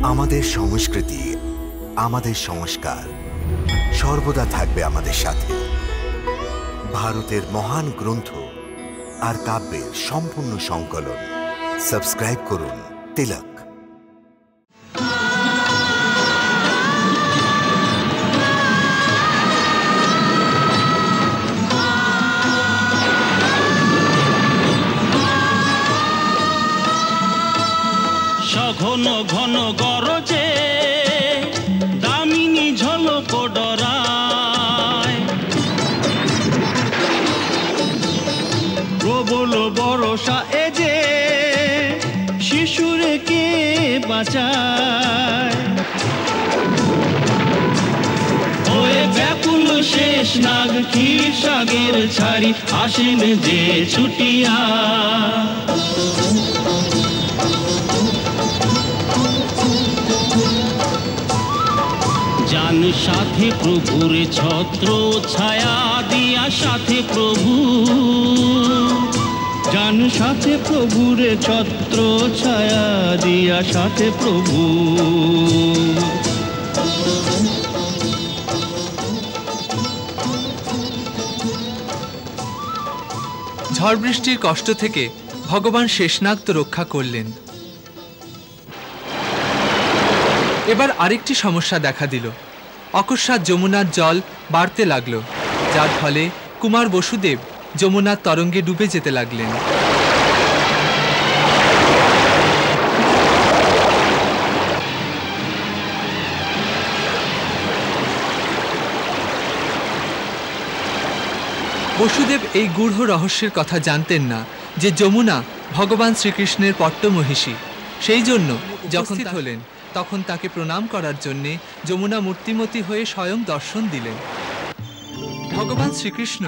আমাদের সংস্কৃতি, আমাদের সংস্কার সর্বদা থাকবে আমাদের সাথে। ভারতের মহান গ্রন্থ আর কাব্যের সম্পূর্ণ সংকলন। সাবস্ক্রাইব করুন তিলক। ঘন ঘন গরজে দামিনী ঝলক ডরায়, প্রবল বরষা এ যে শিশুরে কে বাঁচায়। ওয়ে ব্যাকুল শেষ নাগ ক্ষীর সাগের ছাড়ি আসেন যে ছুটিয়া। জান সাথে প্রভুর ছত্র ছায়া দিয়া সাথে প্রভু, জান সাথে প্রভুর ছত্র ছায়া দিয়া সাথে প্রভু। ঝড় বৃষ্টির কষ্ট থেকে ভগবান শেষনাগ তো রক্ষা করলেন। এবার আরেকটি সমস্যা দেখা দিল। অকস্মাৎ যমুনার জল বাড়তে লাগল, যার ফলে কুমার বসুদেব যমুনার তরঙ্গে ডুবে যেতে লাগলেন। বসুদেব এই গূঢ় রহস্যের কথা জানতেন না যে যমুনা ভগবান শ্রীকৃষ্ণের পট্টমহিষী। সেই জন্য যখন হলেন তখন তাকে প্রণাম করার জন্যে যমুনা মূর্তিমতী হয়ে স্বয়ং দর্শন দিলেন। ভগবান শ্রীকৃষ্ণ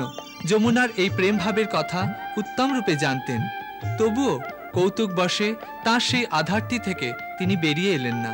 যমুনার এই প্রেম ভাবের কথা উত্তম রূপে জানতেন, তবুও কৌতুকবশে তাঁর সেই আধারটি থেকে তিনি বেরিয়ে এলেন না।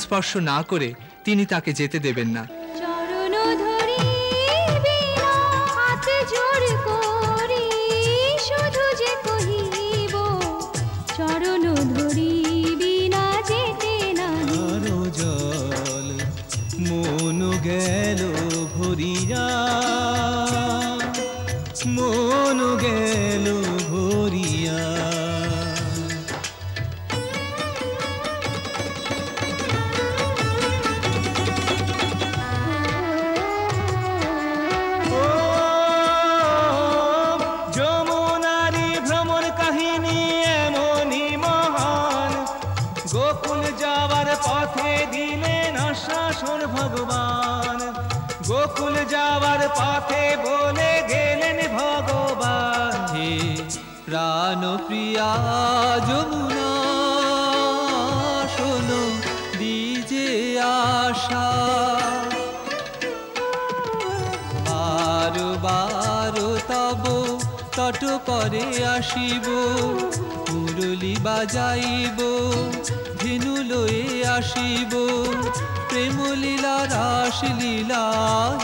স্পর্শ না করে তিনি তাকে যেতে দেবেন না। মন গেল ভরিয়া, মন গেল ভরিয়া। ভগবান গোকুল যাওয়ার পথে বলে গেলেন ভগবান, হে প্রাণ প্রিয়া যমুনা শোনো দিজে আশা। বারো বারো তব তট করে আসিব, মুরলি বাজাইব, ধেনু লয়ে আসিব, প্রেম লীলা রাস লীলা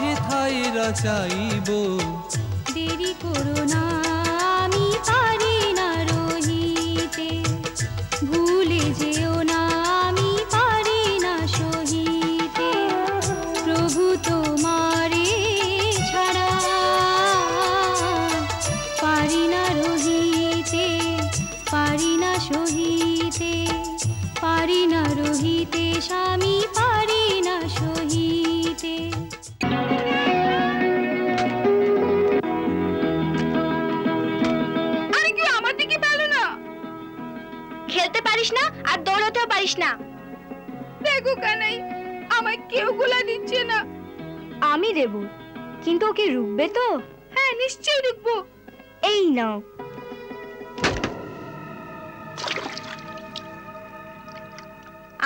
হেথায় রচাইব। দেরি করো না, আমি পারি না রহিতে, ভুলে যেও না, আমি পারি না সহিতে। প্রভু তোমারে ছাড়া পারি না রহিতে, পারি না সহিতে, পারি না রহিতে, স্বামী পারি না সহিতে। পারিস না আর দৌড়াতেও পারিস না। দেখো কানাই, আমায় কেউ গোলা দিচ্ছে না। আমি দেব, কিন্তু ওকে রুখবে তো? হ্যাঁ, নিশ্চয়ই রুখবো। এই নাও।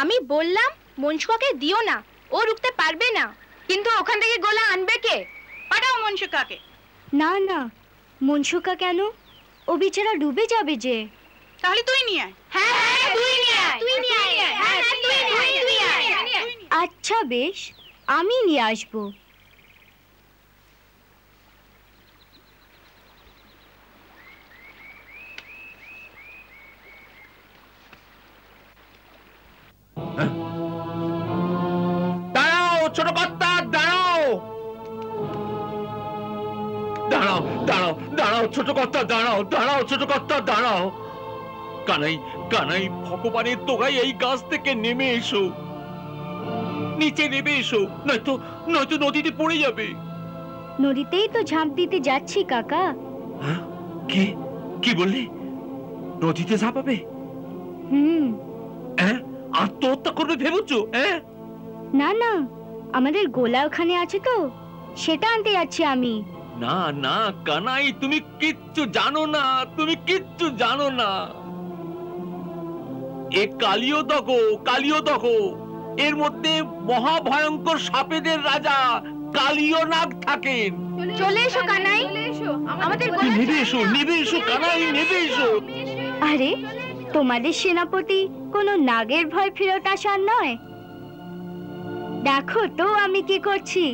আমি বললাম মনসুকাকে দিও না, ও রুখতে পারবে না। কিন্তু ওখান থেকে গোলা আনবে কে? পাঠাও মনসুকাকে। না না, মনসুকা কেন? ও বেচারা ডুবে যাবে যে। তাহলে তুই নিয়ে আয়। হ্যাঁ হ্যাঁ, তুই নিয়ে আয়, তুই নিয়ে আয়। হ্যাঁ হ্যাঁ, তুই নিয়ে আয়। আচ্ছা বেশ, আমি নিয়ে আসবো। দাঁড়াও ছোট কর্তা, দাঁড়াও দাঁড়াও দাঁড়াও দাঁড়াও ছোট কর্তা, দাঁড়াও দাঁড়াও ছোট কর্তা, দাঁড়াও। কানাই কানাই, ভগবানের তোগাই এই গাছ থেকে নেমে এসো, নিচে নেমে এসো, নয়তো নয়তো নদীতে পড়ে যাবে। নদীতেই তো ঝাঁপ দিতে যাচ্ছি কাকা। কি কি বললি? নদীতে ঝাঁপাবে? হ্যাঁ, আত্মহত্যা করবে ভেবেছো? হ্যাঁ, না না, আমাদের গোলা ওখানে আছে তো, সেটা আনতে যাচ্ছি আমি। না না কানাই, তুমি কিচ্ছু জানো না, তুমি কিচ্ছু জানো না। এ কালিও দেখো, এর মধ্যে মহাভয়ঙ্কর সাপেদের রাজা কালিও নাগ থাকেন। চলে এসো কানাই, আমাদের নেবে এসো, নেবে এসো কানাই, নেবে এসো। আরে, তোমাদের সেনাপতি কোনো নাগের ভয় ফেরত আসার নয়। দেখো তো আমি কি করছি।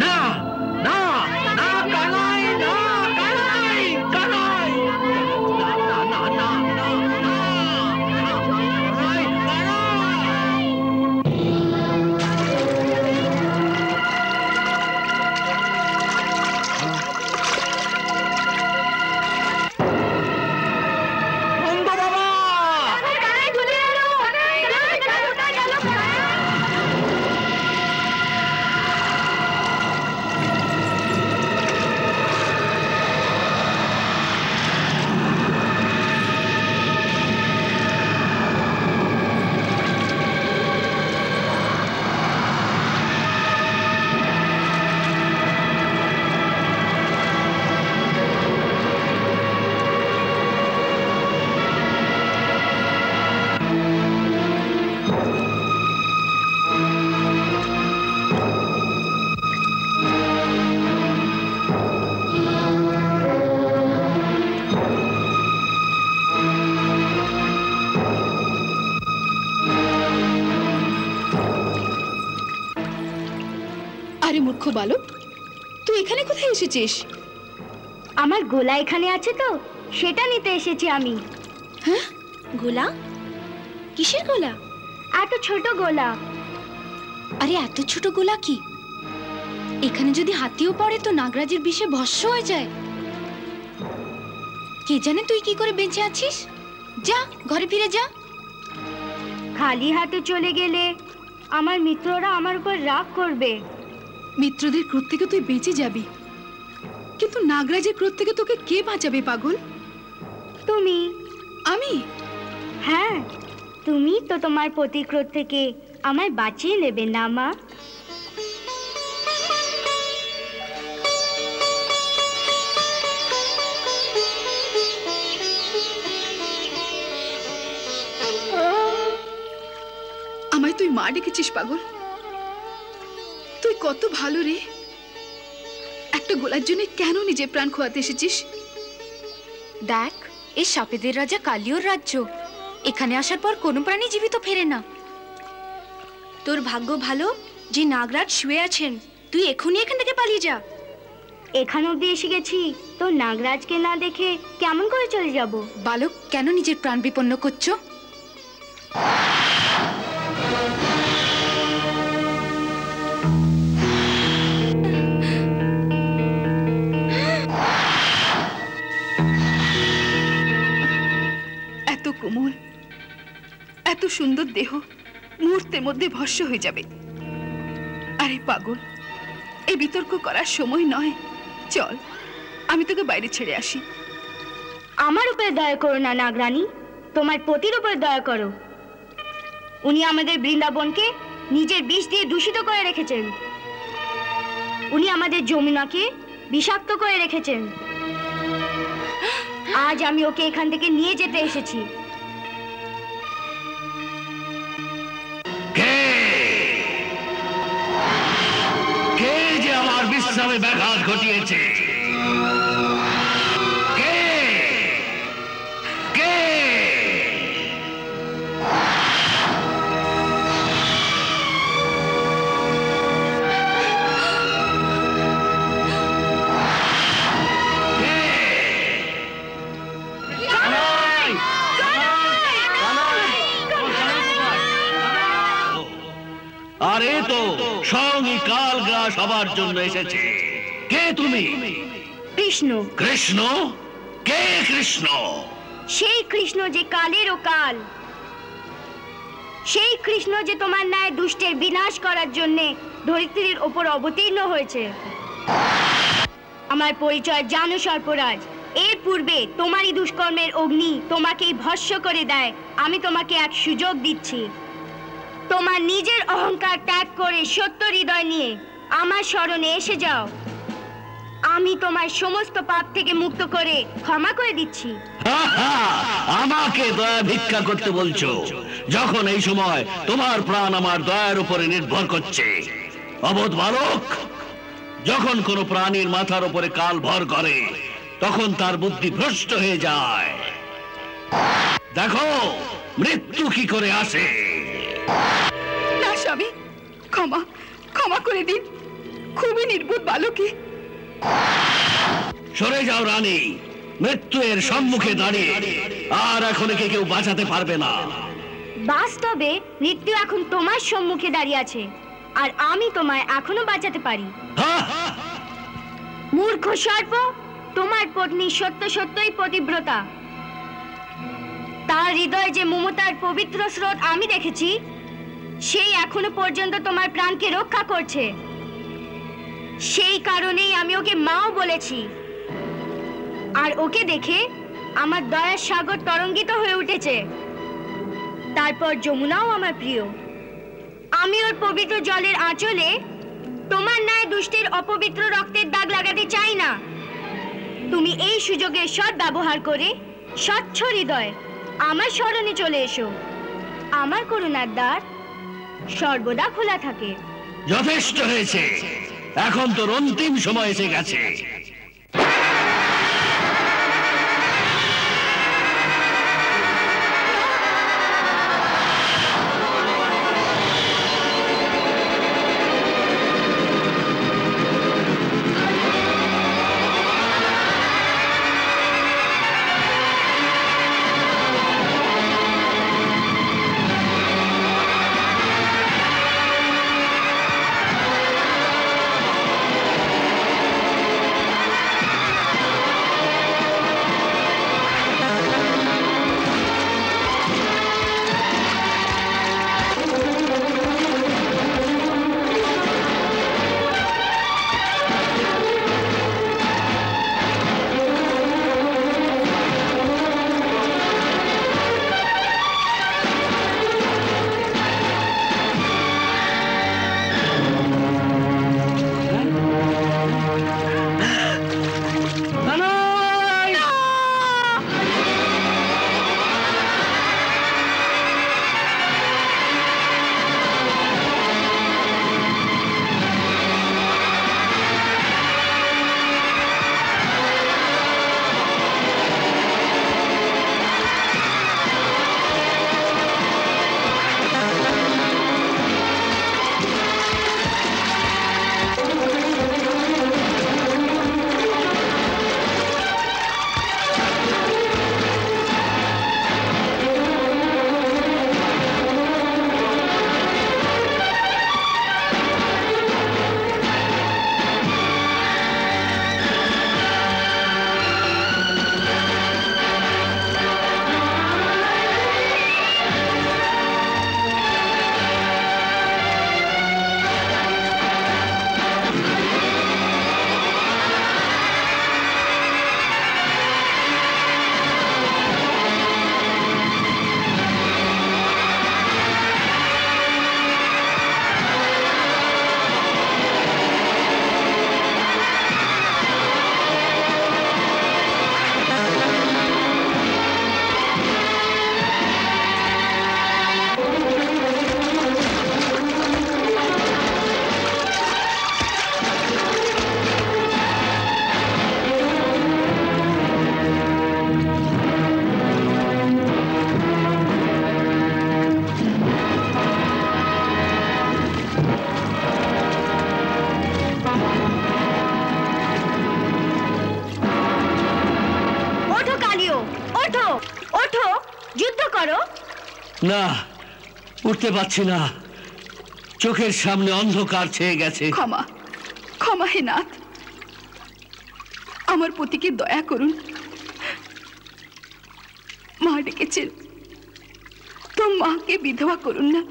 না না না কানাই, না কানাই, কানাই, না না না না না না, কানাই, কানাই। নন্দ বাবা, আরে মূর্খ বালক, তুই এখানে কোথায় এসেছিস? আমার গোলা এখানে আছে তো, সেটা নিতে এসেছি আমি। হ্যাঁ, গোলা? কিসের গোলা? এত ছোট গোলা। আরে এত ছোট গোলা কি? এখানে যদি হাতিও পড়ে তো নাগরাজের বিষে ভস্ম হয়ে যায়। কে জানে তুই কি করে বেঁচে আছিস? যা, ঘরে ফিরে যা। খালি হাতে চলে গেলে আমার মিত্ররা আমার উপর রাগ করবে। মিত্রদের ক্রোধ থেকে তুই বেঁচে যাবি, কিন্তু নাগরাজের ক্রোধ থেকে তোকে কে বাঁচাবে পাগল? তুমি। আমি? হ্যাঁ, তুমি তো তোমার প্রতিক্রোধ থেকে আমায় বাঁচিয়ে নেবে না মা? আমায় তুই মা ডেকেছিস পাগল? তুই কত ভালো রে। একটা গোলার জন্য কেন নিজে প্রাণ খোয়াতে এসেছিস? দেখ, এই সাপেদের রাজা কালিওর রাজ্য, এখানে আসার পর কোনো প্রাণী জীবিত ফেরে না। তোর ভাগ্য ভালো যে নাগরাজ শুয়ে আছেন। তুই এখনই এখান থেকে পালিয়ে যা। এখান অব্দি এসে গেছি, তো নাগরাজকে না দেখে কেমন করে চলে যাব? বালক, কেন নিজের প্রাণ বিপন্ন করছো? এত কোমল, এত সুন্দর দেহ মুহূর্তের মধ্যে ভস্ম হয়ে যাবে। আরে পাগল, এই বিতর্ক করার সময় নয়। চল, আমি তোকে বাইরে ছেড়ে আসি। আমার উপরে দয়া করো না নাগরানী, তোমার পতির উপর দয়া করো। উনি আমাদের বৃন্দাবনকে নিজের বিষ দিয়ে দূষিত করে রেখেছেন। উনি আমাদের যমুনাকে বিষাক্ত করে রেখেছেন। আজ আমি ওকে এখান থেকে নিয়ে যেতে এসেছি। কে যে আমার বিশ্রামে ব্যাঘাত ঘটিয়েছে? কে কে? আরে তো সঙ্গী কালগ্রাস হবার জন্য এসেছে। কে তুমি? কৃষ্ণ। কৃষ্ণ? কে কৃষ্ণ? সেই কৃষ্ণ যে কালেরও কাল, সেই কৃষ্ণ যে তোমার ন্যায় দুষ্টের বিনাশ করার জন্য ধরিত্রীর ওপর অবতীর্ণ হয়েছে। আমার পরিচয় জানো সর্পরাজ। এর পূর্বে তোমারই দুষ্কর্মের অগ্নি তোমাকেই ভস্ম করে দেয়। আমি তোমাকে এক সুযোগ দিচ্ছি। তোমার নিজের অহংকার ত্যাগ করে সত্য হৃদয় নিয়ে আমার শরণে এসে যাও। আমি তোমার সমস্ত পাপ থেকে মুক্ত করে ক্ষমা করে দিচ্ছি। আমাকে দয়া ভিক্ষা করতে বলছো, যখন এই সময় তোমার প্রাণ আমার দয়ার উপরে নির্ভর করছে? অবোধ বালক, যখন কোনো প্রাণীর মাথার উপরে কাল ভর করে তখন তার বুদ্ধি ভ্রষ্ট হয়ে যায়। দেখো মৃত্যু কি করে আসে। না স্বামী, ক্ষমা ক্ষমা করে দিন। খুবই নির্বোধ বালকে। সরে যাও রানী, মৃত্যু এর সম্মুখে দাঁড়িয়ে আর এখন একে কেউ বাঁচাতে পারবে না। বাস্তবে মৃত্যু এখন তোমার সম্মুখে দাঁড়িয়ে আছে, আর আমি তোমায় এখনো বাঁচাতে পারি। মূর্খ সর্প, তোমার পত্নী সত্য সত্যই পতিব্রতা। তার হৃদয়ে যে মমতার পবিত্র স্রোত আমি দেখেছি, সেই এখনো পর্যন্ত তোমার প্রাণকে রক্ষা করছে। সেই কারণেই আমি ওকে মাও বলেছি। আর ওকে দেখে আমার দয়ার সাগর তরঙ্গিত হয়ে উঠেছে। তারপর যমুনাও আমার প্রিয়। আমি ওর পবিত্র জলের আঁচলে তোমার ন্যায় দুষ্টের অপবিত্র রক্তের দাগ লাগাতে চাই না। তুমি এই সুযোগের সৎ ব্যবহার করে স্বচ্ছ হৃদয় আমার শরণে চলে এসো। আমার করুণার দ্বার সর্বদা খোলা থাকে। যথেষ্ট হয়েছে, এখন তোর অন্তিম সময় এসে গেছে। যুদ্ধ করো। না, উঠতে পারছি না, চোখের সামনে অন্ধকার ছেয়ে গেছে। ক্ষমা, ক্ষমা হে নাথ, আমার পতিকে দয়া করুন। মা ডেকেছেন, তো মাকে বিধবা করুন না।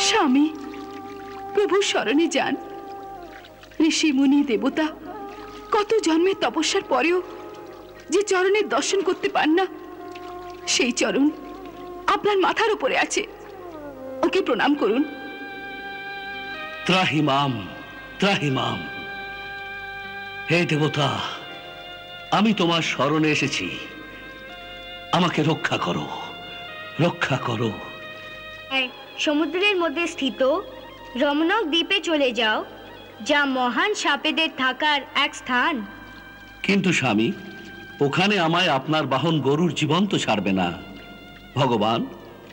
স্বামী, প্রভুর শরণে যান। ঋষি মুনি দেবতা কত জন্মের তপস্যার পরেও যে চরণের দর্শন করতে পান না, সেই চরণ আপনার মাথার উপরে আছে, ওকে প্রণাম করুন। ত্রাহিমাম, ত্রাহিমাম। হে দেবতা, আমি তোমার শরণে এসেছি, আমাকে রক্ষা করো, রক্ষা করো। সমুদ্রের মধ্যে স্থিত রমণক দ্বীপে চলে যাও, যা মহান সাপেদের থাকার এক স্থান। কিন্তু স্বামী, ওখানে আমায় আপনার বাহন গরুর জীবন্ত ছাড়বে না। ভগবান,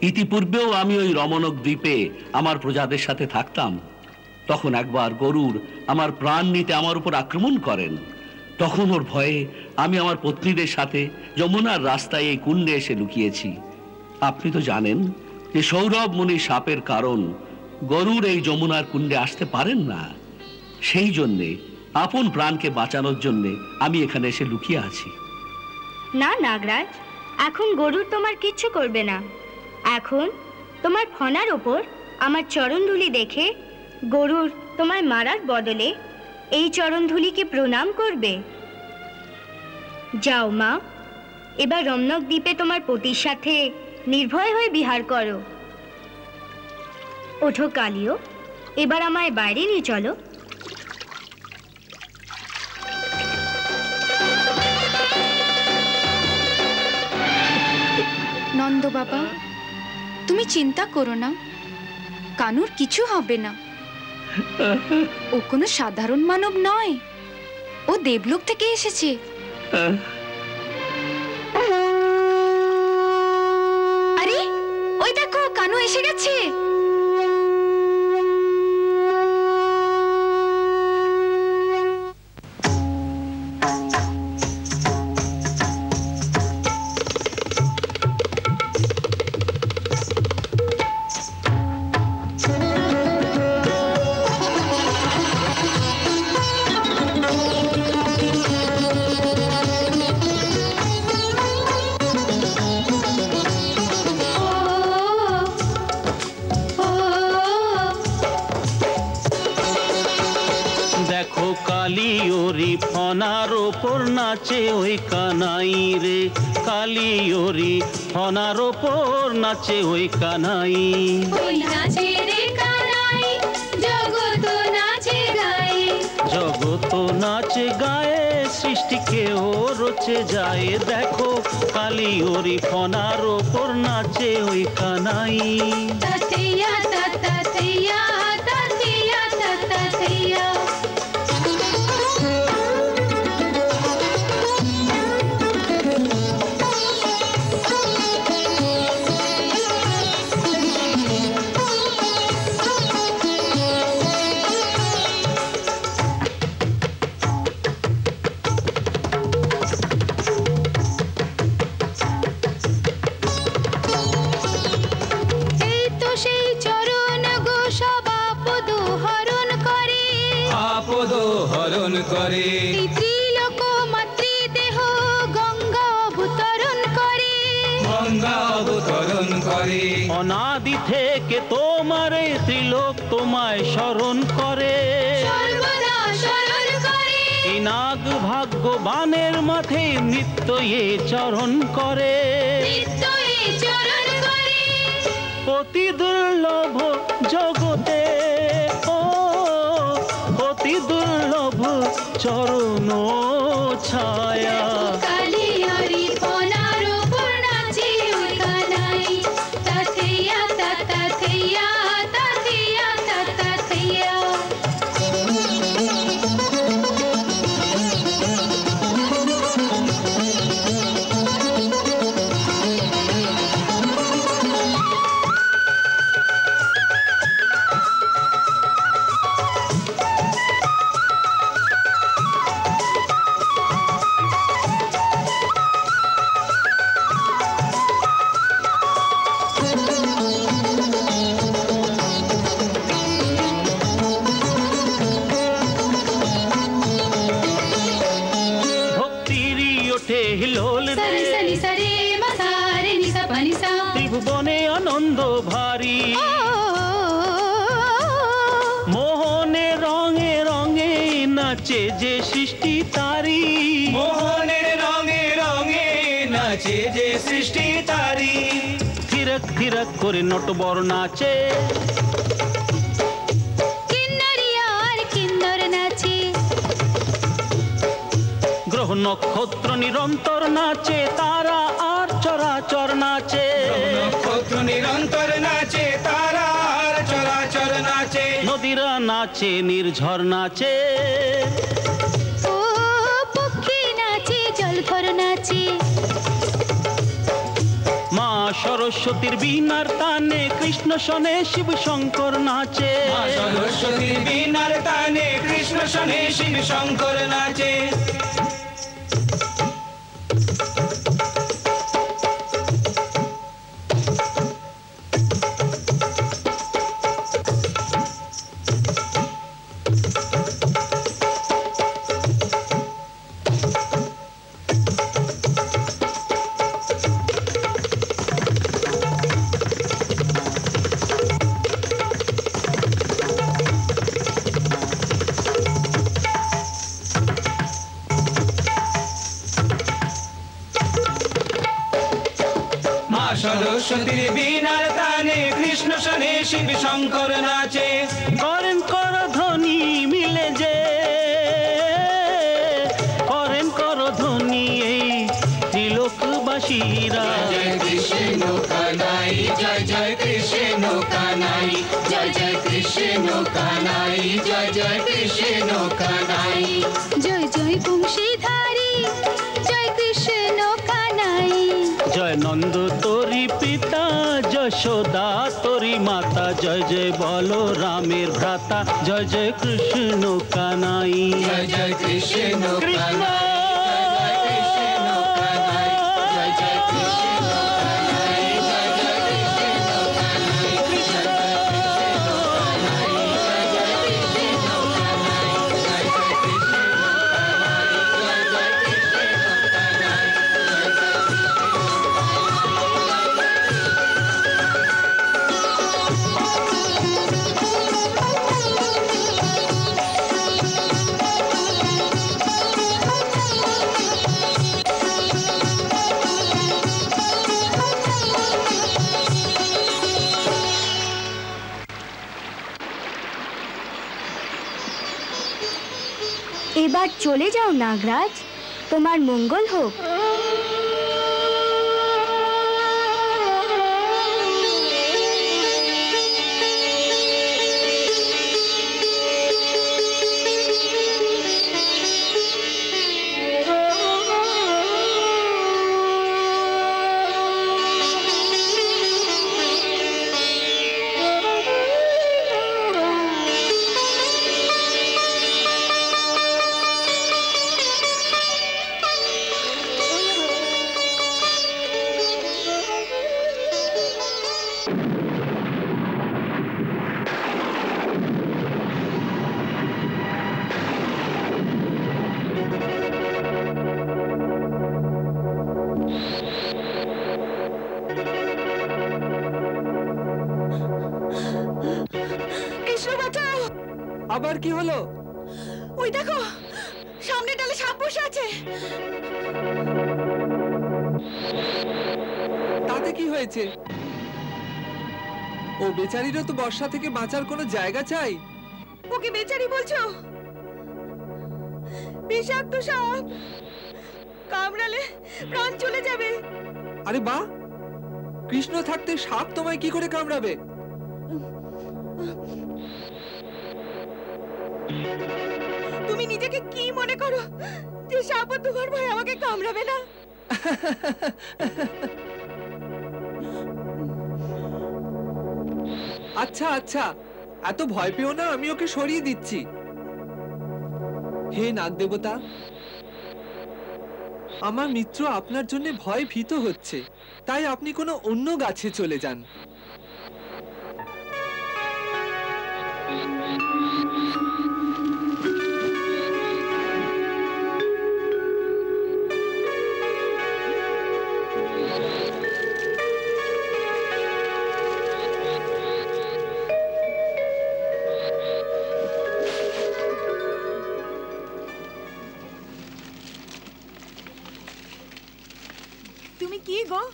ইতিপূর্বেও আমি ওই রমণক দ্বীপে আমার প্রজাদের সাথে থাকতাম। তখন একবার গরুর আমার প্রাণ নিতে আমার উপর আক্রমণ করেন। তখন ওর ভয়ে আমি আমার পত্নীদের সাথে যমুনার রাস্তায় এই কুণ্ডে এসে লুকিয়েছি। আপনি তো জানেন যে সৌরভ মুনি সাপের কারণ গরুর এই যমুনার কুণ্ডে আসতে পারেন না। সেই জন্যে আপন প্রাণকে বাঁচানোর জন্যে আমি এখানে এসে লুকিয়ে আছি। না নাগরাজ, এখন গরুর তোমার কিচ্ছু করবে না। এখন তোমার ফনার ওপর আমার চরণধুলি দেখে গরুর তোমায় মারার বদলে এই চরণধুলিকে প্রণাম করবে। যাও মা, এবার রমণক দ্বীপে তোমার পতির সাথে নির্ভয় হয়ে বিহার করো। ওঠো কালিও, এবার আমায় বাইরে নিয়ে চলো। নন্দ বাবা, তুমি চিন্তা করো না, কানুর কিছু হবে না। ও কোনো সাধারণ মানব নয়, ও দেবলোক থেকে এসেছে। আরে ওই দেখো, কানু এসে গেছে। ফনার ওপর নাচে ওই কানাই রে, কালিওরি ফনার ওপর নাচে ওই কানাই। ওই নাচে রে কানাই, জগত নাচে গায়ে, জগত নাচে গায়ে, সৃষ্টিকে ও রচে যায়। দেখো কালিওরি ফনার ওপর নাচে ওই কানাই। তাতিয়া তাতিয়া তাতিয়া তাতিয়া। করে ত্রিলোক মাতৃদেহ গঙ্গা অবতরণ করে, গঙ্গা অবতরণ করে। অনাদি থেকে তোমারে ত্রিলোক তোমায় স্মরণ করে, সর্বদা স্মরণ করে। এই নাগ ভাগ্যবানের মাঠে নিত্য এ চরণ করে, নিত্য এ চরণ করে। অতি দুর্লভ জগতে ও অতি দুর্লভ চরণ ছায়া। কালিয়ারি ফনার ওপর নাচে ওই কানাই। তাতিয়া তাতিয়া তাতিয়া তাতিয়া। নাচে যে সৃষ্টি তারি, মোহনের রঙে রঙে নাচে যে সৃষ্টি তারি। থিরক থিরক করে নটবর নাচে, কিন্নরি আর কিন্নর নাচে, গ্রহ নক্ষত্র নিরন্তর নাচে, তারা আর চরাচর নাচে, নক্ষত্র নিরন্তর নাচে, তারা আর চরাচর নাচে, নদীরা নাচে, নির্ঝর নাচে, ও পক্ষী নাচে, জলধর নাচে, মা সরস্বতীর বীণার তানে কৃষ্ণ শোনে শিব শঙ্কর নাচে, সরস্বতীর বীণার তানে কৃষ্ণ শোনে শিব শঙ্কর নাচে। সরস্বতীর বীণার তানে কৃষ্ণ শোনে শিব শঙ্কর নাচে, করেন কর ধ্বনি মিলে যে, করেন কর ধ্বনি এই ত্রিলোকবাসীরা। জয় কৃষ্ণ কানাই, জয় জয় কৃষ্ণ কানাই, জয় জয় কৃষ্ণ কানাই, জয় জয় কৃষ্ণ কানাই, জয় জয় বংশীধারী, জয় কৃষ্ণ কানাই, জয় নন্দ তোরি পিতা, যশোদা তোরি মাতা, জয় জয় বলরামের ভ্রাতা, জয় জয় কৃষ্ণ কানাই, জয় জয় কৃষ্ণ কানাই, জয় জয় কৃষ্ণ কানাই, জয় জয় কৃষ্ণ কানাই, জয় জয় কৃষ্ণ কানাই, জয় জয় কৃষ্ণ কানাই, জয় জয় কৃষ্ণ কানাই, জয় জয় এবার চলে যাও নাগরাজ, তোমার মঙ্গল হোক। আবার কি হলো? ওই দেখো, সামনে ডালে সাপ বসে আছে। তাতে কি হয়েছে? ও বেচারিরও তো বর্ষা থেকে বাঁচার কোনো জায়গা চাই। ওকে বেচারি বলছো? বিষাক্ত সাপ, কামড়ালে প্রাণ চলে যাবে। আরে বাহ, কৃষ্ণ থাকতে সাপ তোমায় কি করে কামড়াবে? তুমি নিজেকে কি মনে করো যে সাপ তোমার ভয় আমাকে কামড়াবে না? আচ্ছা আচ্ছা, এত ভয় পেও না, আমি ওকে সরিয়ে দিচ্ছি। হে নাগ দেবতা, আমার মিত্র আপনার জন্য ভয় ভীত হচ্ছে, তাই আপনি কোনো অন্য গাছে চলে যান। গো,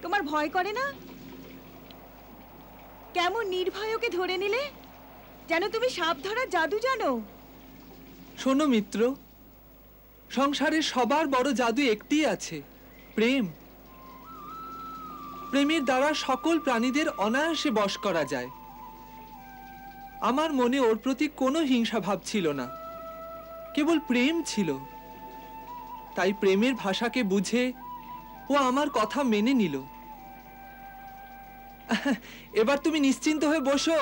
তোমার ভয় করে না? কেমন নির্ভয় ওকে ধরে নিলে, যেন তুমি সাপ ধরার জাদু জানো। শোনো মিত্র, সংসারে সবার বড় জাদু একটি আছে, প্রেম। প্রেমের দ্বারা সকল প্রাণীদের অনায়াসে বশ করা যায়। আমার মনে ওর প্রতি কোনো হিংসা ভাব ছিল না, কেবল প্রেম ছিল। তাই প্রেমের ভাষাকে বুঝে ও আমার কথা মেনে নিল। এবার তুমি নিশ্চিন্ত হয়ে বসো।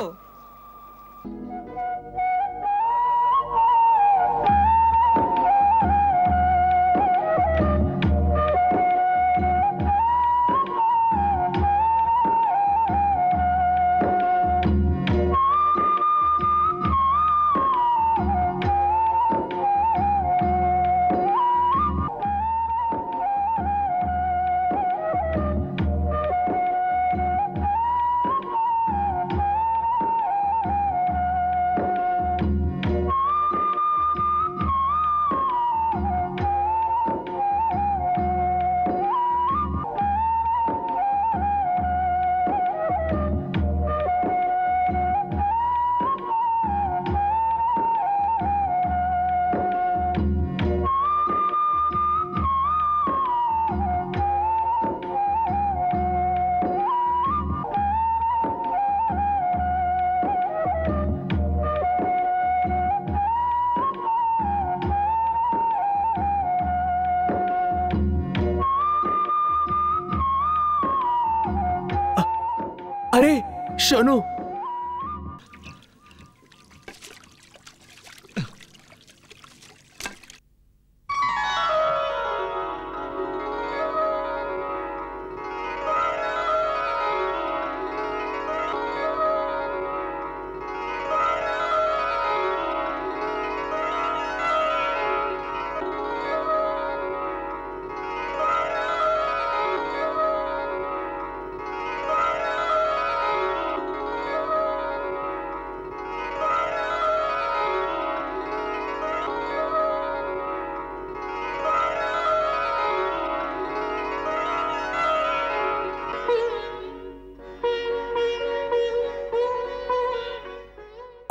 আরে শোনো,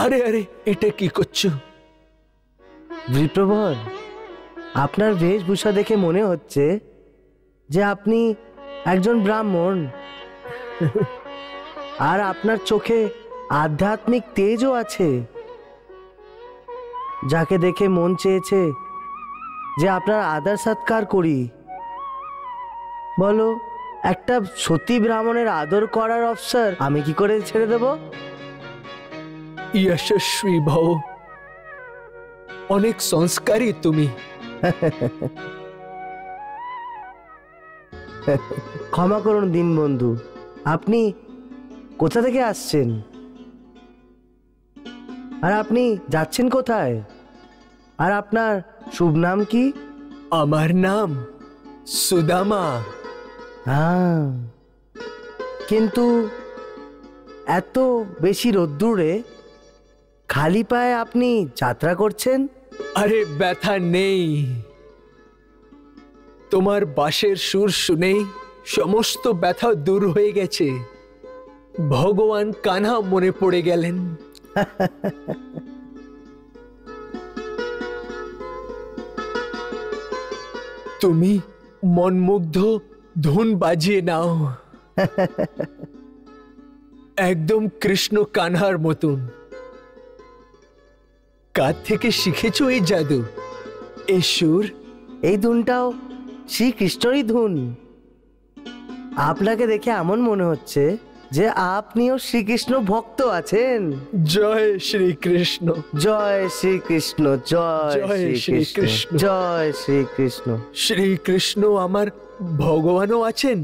আরে আরে এটা কি করছো? বিপ্রবর, আপনার বেশভূষা দেখে মনে হচ্ছে যে আপনি একজন ব্রাহ্মণ। আর আপনার চোখে আধ্যাত্মিক তেজও আছে, যাকে দেখে মন চেয়েছে যে আপনার আদর সৎকার করি। বলো, একটা সতী ব্রাহ্মণের আদর করার অবসর আমি কি করে ছেড়ে দেব? যশস্বী ভব, অনেক সংস্কারী তুমি। ক্ষমা করুন দীনবন্ধু, আপনি কোথা থেকে আসছেন আর আপনি যাচ্ছেন কোথায়? আর আপনার শুভ নাম কি? আমার নাম সুদামা। হ্যাঁ, কিন্তু এত বেশি রোদ্দুরে খালি পায়ে আপনি যাত্রা করছেন? আরে ব্যথা নেই, তোমার বাঁশের সুর শুনেই সমস্ত ব্যথা দূর হয়ে গেছে। ভগবান কানহা মনে পড়ে গেলেন। তুমি মনমুগ্ধ ধুন বাজিয়ে নাও, একদম কৃষ্ণ কানহার মতন। কার থেকে শিখেছো এই জাদু, এই সুর? এই ধুনটাও শ্রীকৃষ্ণরই ধুন। আপনাকে দেখে এমন মনে হচ্ছে যে আপনিও শ্রীকৃষ্ণ ভক্ত আছেন। জয় শ্রীকৃষ্ণ, জয় শ্রীকৃষ্ণ, জয় শ্রীকৃষ্ণ, জয় শ্রীকৃষ্ণ। শ্রীকৃষ্ণ আমার ভগবানও আছেন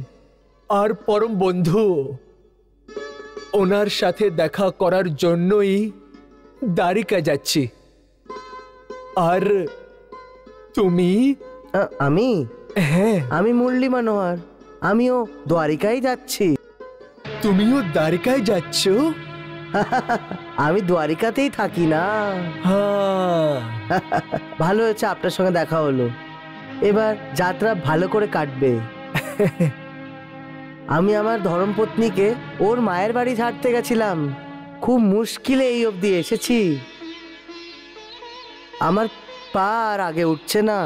আর পরম বন্ধু। ওনার সাথে দেখা করার জন্যই দ্বারিকা যাচ্ছি। আর তুমি? আমি? হ্যাঁ, আমি মুরলী মনোহর, আমিও দ্বারিকায় যাচ্ছি। তুমিও দ্বারিকায় যাচ্ছ? আমি দ্বারিকাতেই থাকি না। ভালো হয়েছে আপনার সঙ্গে দেখা হলো, এবার যাত্রা ভালো করে কাটবে। আমি আমার ধর্মপত্নীকে ওর মায়ের বাড়ি ছাড়তে গেছিলাম। খুব মুশকিলে এই অবধি এসেছি। আমার পা আর আগে উঠছে না।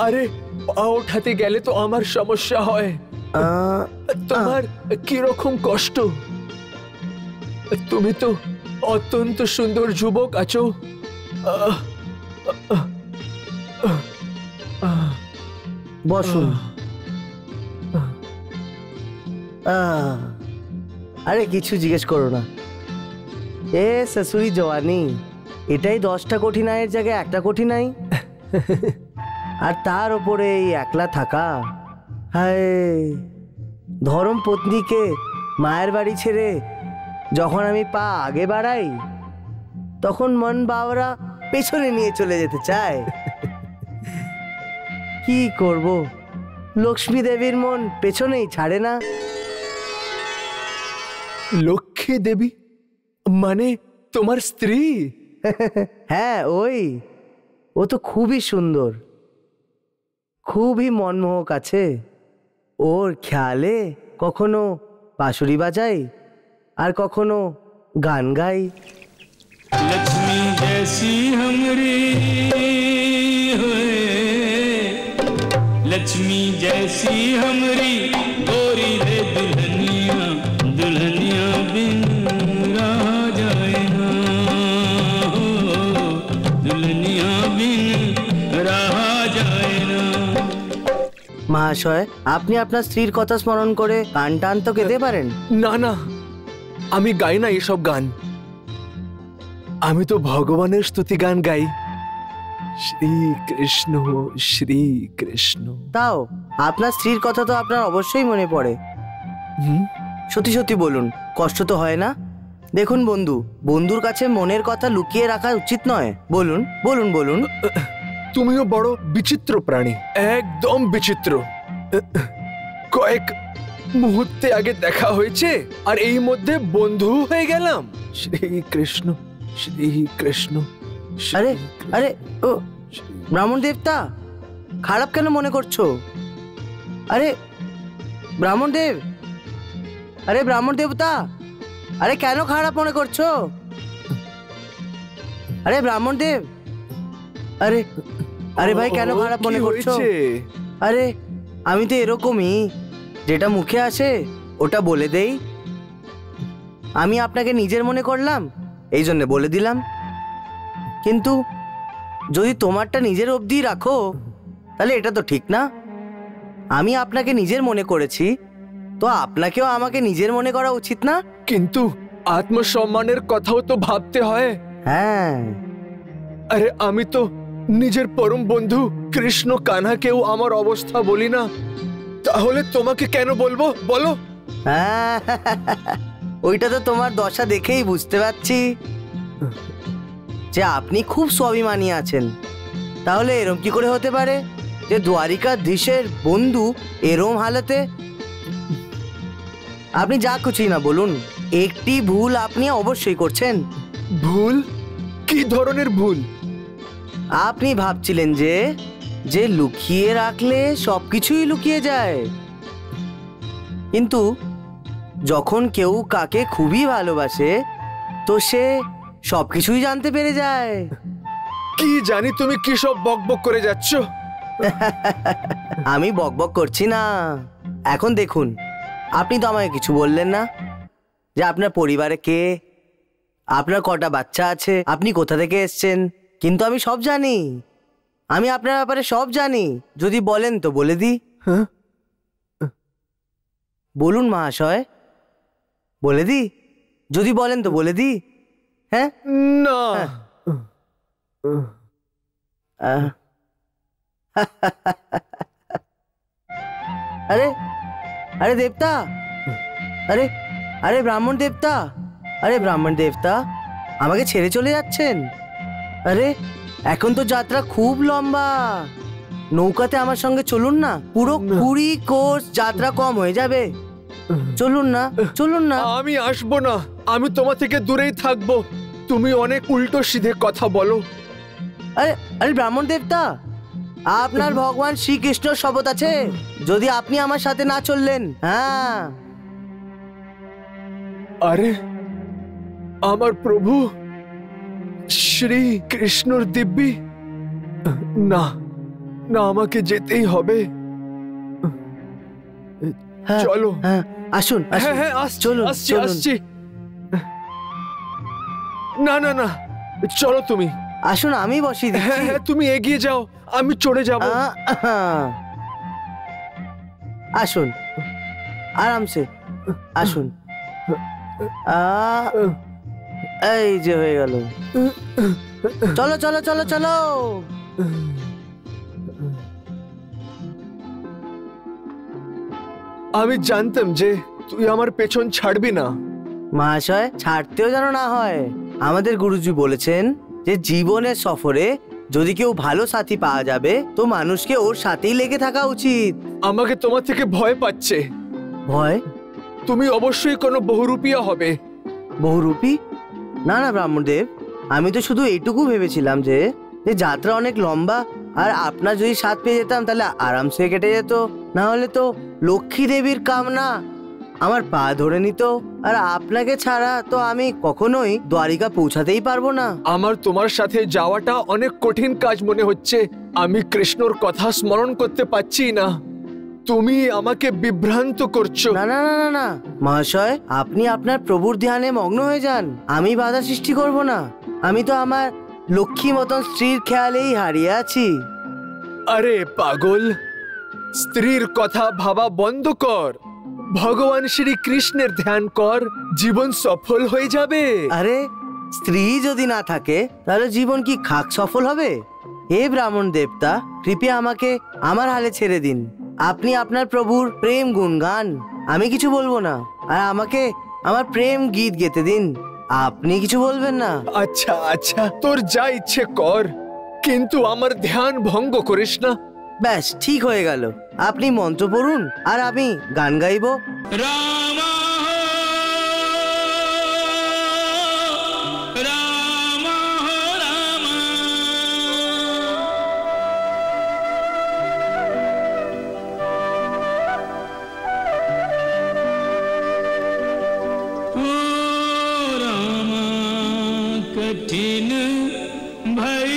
আরে পা ওঠাতে গেলে তো আমার সমস্যা হয়। তোমার কিরকম কষ্ট? তুমি তো অত্যন্ত সুন্দর যুবক আছো। বসুন। আরে কিছু জিজ্ঞেস করো না। এ শাশুড়ি জওয়ানি, এটাই 10টা কঠিনাইয়ের জায়গায় একটা কঠিনাই। আর তার উপরে এই একলা থাকা। হায়, ধরম পত্নীকে মায়ের বাড়ি ছেড়ে যখন আমি পা আগে বাড়াই তখন মন বাবরা পেছনে নিয়ে চলে যেতে চায়। কি করব, লক্ষ্মী দেবীর মন পেছনেই ছাড়ে না। লক্ষ্মী দেবী মানে তোমার স্ত্রী? হ্যাঁ, ওই। ও তো খুবই সুন্দর, খুবই মনমোহক আছে। ওর খেয়ালে কখনো বাঁশুরি বাজাই আর কখনো গান গাই। लक्ष्मी जैसी हमरी होए, लक्ष्मी जैसी हमरी गोरी रे दुल्हनिया, दुल्हनिया बिन रहा जाए ना, दुल्हनिया बिन रहा जाए ना। মহাশয়, আপনি আপনার স্ত্রীর কথা স্মরণ করে গান টান তো গেতে পারেন। না না, আমি গাই না এসব গান। আমি তো ভগবানের স্তুতি গান গাই। শ্রী কৃষ্ণ শ্রী কৃষ্ণ। তাও আপনার স্ত্রীর কথা তো আপনার অবশ্যই মনে পড়ে। সত্যি সত্যি বলুন, কষ্ট তো হয় না? দেখুন বন্ধু, বন্ধুর কাছে মনের কথা লুকিয়ে রাখা উচিত নয়। বলুন বলুন বলুন। তুমিও বড় বিচিত্র প্রাণী, একদম বিচিত্র। কয়েক মুহূর্তে আগে দেখা হয়েছে আর এই মধ্যে বন্ধু হয়ে গেলাম। শ্রী কৃষ্ণ শ্রী কৃষ্ণ। আরে আরে, ও ব্রাহ্মণ দেবতা, খারাপ কেন মনে করছো? আরে ব্রাহ্মণ দেব, আরে ব্রাহ্মণ দেবতা, আরে কেন খারাপ মনে করছো? আরে ব্রাহ্মণ দেব, আরে আরে ভাই কেন খারাপ মনে করছো? আরে আমি তো এরকমই, যেটা মুখে আসে ওটা বলে দেই। আমি আপনাকে নিজের মনে করলাম, এই জন্য বলে দিলাম। কিন্তু যদি তোমারটা নিজের অবধি রাখো তাহলে এটা তো ঠিক না। আমি আপনাকে নিজের মনে করেছি, তো আপনাকেও আমাকে নিজের মনে করা উচিত না? কিন্তু আত্মসম্মানের কথাও তো ভাবতে হয়। হ্যাঁ, আরে আমি তো নিজের পরম বন্ধু কৃষ্ণ কানহাকেও আমার অবস্থা বলি না, তাহলে তোমাকে কেন বলবো বলো? হ্যাঁ, ওইটা তো তোমার দশা দেখেই বুঝতে পারছি যে আপনি খুব স্বাভিমানী আছেন। তাহলে এরম কি করে হতে পারে যে দ্বারিকাধীশের বন্ধু এরম হালতে? আপনি যা কিছুই না বলুন, একটি ভুল আপনি অবশ্যই করছেন। ভুল? কি ধরনের ভুল? আপনি ভাবছিলেন যে যে লুকিয়ে রাখলে সবকিছুই লুকিয়ে যায়, কিন্তু যখন কেউ কাকে খুবই ভালোবাসে তো সে সবকিছুই জানতে পেরে যায়। কি জানি তুমি কি সব বকবক করে যাচ্ছ। আমি বকবক করছি না। এখন দেখুন, আপনি তো আমাকে কিছু বললেন না যে আপনার পরিবারে কে, আপনার কটা বাচ্চা আছে, আপনি কোথা থেকে এসছেন। কিন্তু আমি সব জানি, আমি আপনার ব্যাপারে সব জানি। যদি বলেন তো বলে দিই। বলুন মহাশয়, বলে দিই? যদি বলেন তো বলে দিই। হ্যাঁ না, আরে আরে দেবতা, আরে আরে ব্রাহ্মণ দেবতা, আরে ব্রাহ্মণ দেবতা, আমাকে ছেড়ে চলে যাচ্ছেন? আরে এখন তো যাত্রা খুব লম্বা, নৌকাতে আমার সঙ্গে চলুন না, পুরো 20 কোষ যাত্রা কম হয়ে যাবে। চলুন না, চলুন না। আমি আসবো না, আমি তোমার থেকে দূরেই থাকবো। তুমি অনেক উল্টো সিধে কথা বলো। আরে আরে ব্রাহ্মণ দেবতা, আপনার ভগবান শ্রীকৃষ্ণর শপথ আছে, যদি আপনি আমার সাথে না চললেন। হ্যাঁ। আরে আমার প্রভু শ্রী কৃষ্ণর দিব্যি, না না, আমাকে যেতেই হবে। চলো। হ্যাঁ আসুন। হ্যাঁ হ্যাঁ আসছি আসছি। না না না, চলো তুমি। আসুন আমি বসিয়ে দিচ্ছি। হ্যাঁ হ্যাঁ তুমি এগিয়ে যাও, আমি চড়ে যাব। আসুন আরামসে আসুন। এই যে হয়ে গেল। চলো চলো চলো চলো। আমি জানতাম যে তুই আমার পেছন ছাড়বি না। মহাশয়, ছাড়তেও যেন না হয়। আমাদের গুরুজি বলেছেন যে জীবনের সফরে যদি কেউ ভালো সাথী পাওয়া যাবে তো মানুষকে ওর সাথেই লেগে থাকা উচিত। আমাকে তোমার থেকে ভয় পাচ্ছে। ভয়? তুমি অবশ্যই কোনো বহুরূপীয়া হবে। বহুরূপী? না না ব্রাহ্মণদেব, আমি তো শুধু এইটুকু ভেবেছিলাম যে যাত্রা অনেক লম্বা, আর আপনার যদি সাথ পেয়ে যেতাম তাহলে আরামসে কেটে যেত। না হলে তো লক্ষ্মী দেবীর কামনা আমার পা ধরে নিত, আর আপনাকে ছাড়া তো আমি কখনোই দ্বারিকা পৌঁছাতেই পারবো না। আমার তোমার সাথে যাওয়াটা অনেক কঠিন কাজ মনে হচ্ছে। আমি কৃষ্ণর কথা স্মরণ করতে পারছি না। তুমি আমাকে বিভ্রান্ত করছো। না না না না না মহাশয়, আপনি আপনার প্রভুর ধ্যানে মগ্ন হয়ে যান, আমি বাধা সৃষ্টি করব না। আমি তো আমার লক্ষ্মী মতন স্ত্রীর খেয়ালেই হারিয়ে আছি। আরে পাগল, স্ত্রীর কথা ভাবা বন্ধ কর, ভগবান শ্রী কৃষ্ণের ধ্যান কর, জীবন সফল হয়ে যাবে। আরে স্ত্রী যদি না থাকে তাহলে জীবন কি খাক সফল হবে? হে ব্রাহ্মণ দেবতা, কৃপয়া আমাকে আমার হালে ছেড়ে দিন। আপনি আপনার প্রভুর প্রেম গুণগান, আমি কিছু বলবো না, আর আমাকে আমার প্রেম গীত গেতে দিন, আপনি কিছু বলবেন না। আচ্ছা আচ্ছা, তোর যা ইচ্ছে কর, কিন্তু আমার ধ্যান ভঙ্গ করিস না। ব্যাস ঠিক হয়ে গেল। আপনি মন্ত্র পড়ুন আর আমি গান গাইব। রামা রামা রামা ও রামা কঠিন ভাই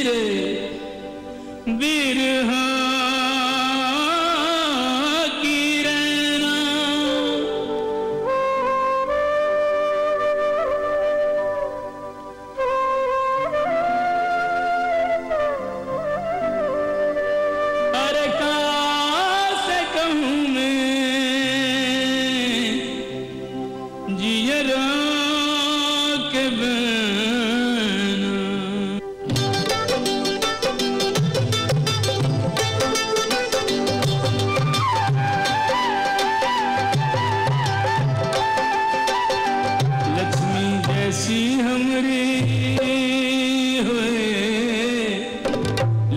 রে বিরহা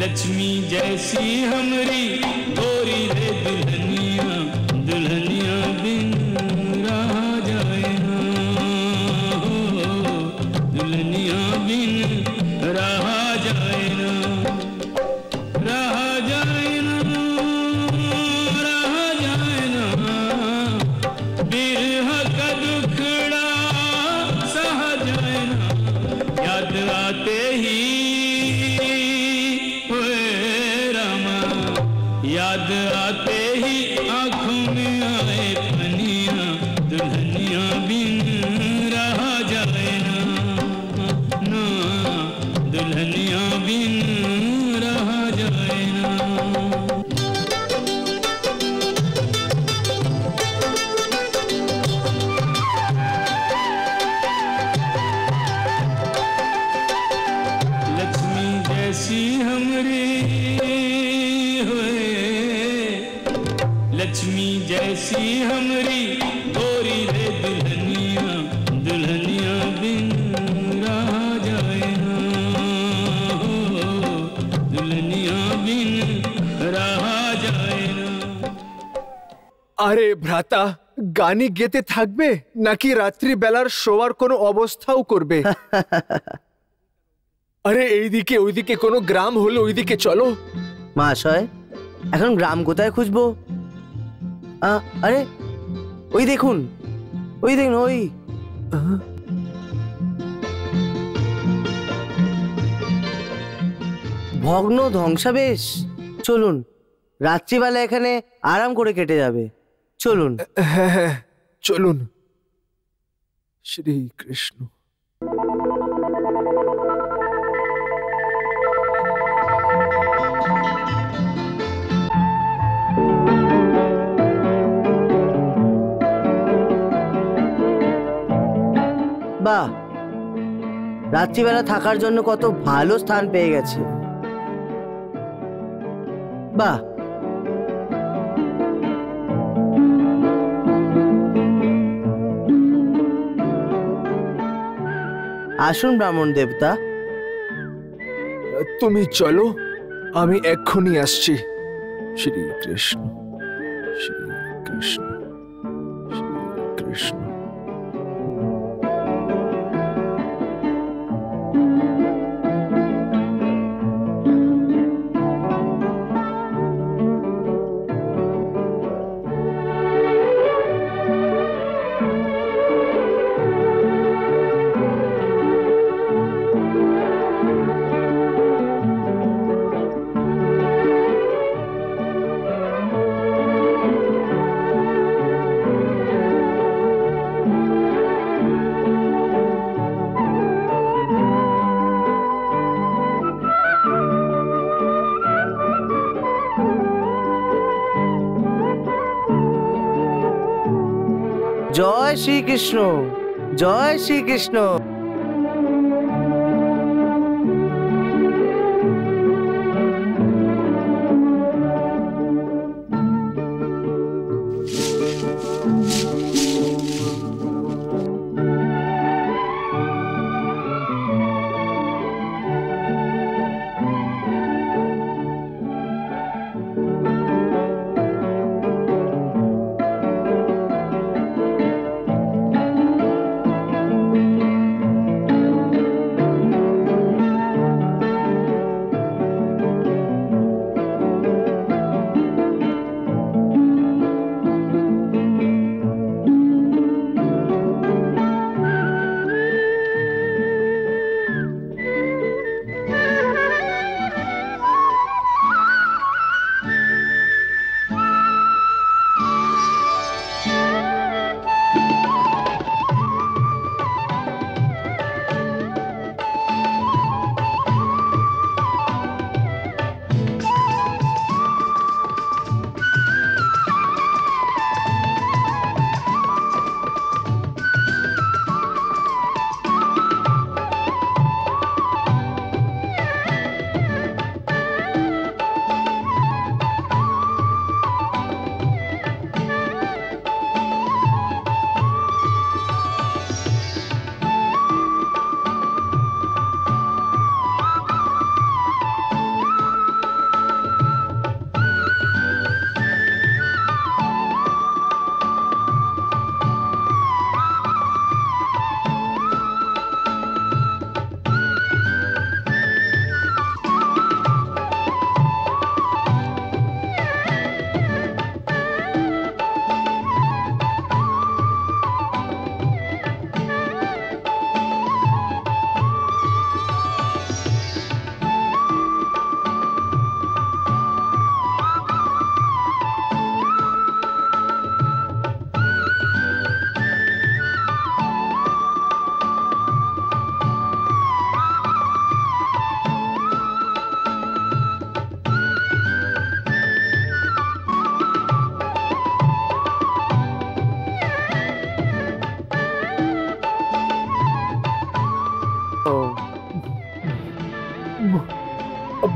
लक्ष्मी जैसी हमरी गोरी रे दुल्हनिया, दुल्हनिया बिन रहा जाए ना, दुल्हनिया बिन रहा जाए ना, रहा जाए ना, रहा जाए ना, बिरह का दुखड़ा सहा जाए ना, याद आते ही याद आते ही आँखों में आए पनिया, दुल्हनिया बिन रहा जाए ना, ना दुल्हनिया बिन रहा जाए ना। लक्ष्मी जैसी हमरी लक्ष्मी जैसी हमरी गोरी रे दुल्हनिया, दुल्हनिया बिन रहा जाए ना, दुल्हनिया बिन रहा जाए ना। अरे भ्राता, গানই গেতে থাকবে নাকি রাত্রি বেলার শোয়ার কোনো অবস্থাও করবে? আরে এইদিকে ওইদিকে কোনো গ্রাম হলে ওইদিকে চলো। মহাশয়, এখন গ্রাম কোথায় খুঁজবো? আরে ওই দেখুন, ওই দেখুন, ওই ভগ্ন ধ্বংসাবেশ। চলুন, রাত্রিবেলা এখানে আরাম করে কেটে যাবে। চলুন। হ্যাঁ হ্যাঁ চলুন। শ্রীকৃষ্ণ। বাহ, রাত্রিবেলা থাকার জন্য কত ভালো স্থান পেয়ে গেছে। বাহ, আসুন ব্রাহ্মণ দেবতা। তুমি চলো, আমি এক্ষুনি আসছি। শ্রীকৃষ্ণ শ্রীকৃষ্ণ শ্রীকৃষ্ণ। জয় শ্রীকৃষ্ণ, জয় শ্রীকৃষ্ণ।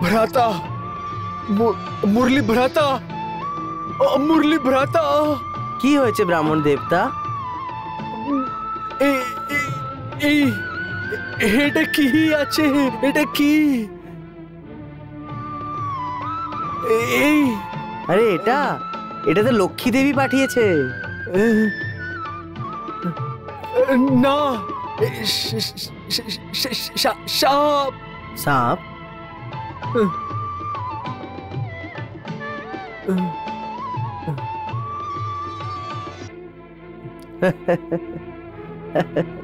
भ्राता, मुरली भ्राता, मुरली भ्राता। কি হয়েছে ব্রাহ্মণ দেবতা? এটা কি আছে? এটা কি? আরে এটা তো লক্ষ্মী দেবী পাঠিয়েছে। না, সাপ। সাপ?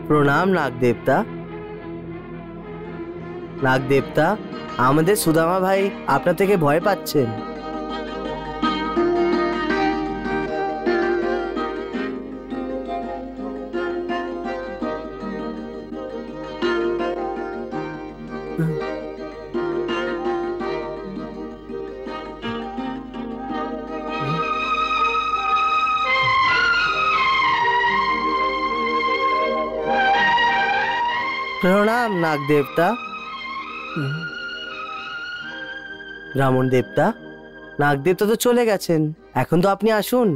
প্রণাম নাগ দেবতা। নাগ দেবতা, আমাদের সুদামা ভাই আপনার থেকে ভয় পাচ্ছেন। প্রণাম নাগ দেবতা। ব্রাহ্মণ দেবতা, নাগ দেবতা তো চলে গেছেন, এখন তো আপনি আসুন।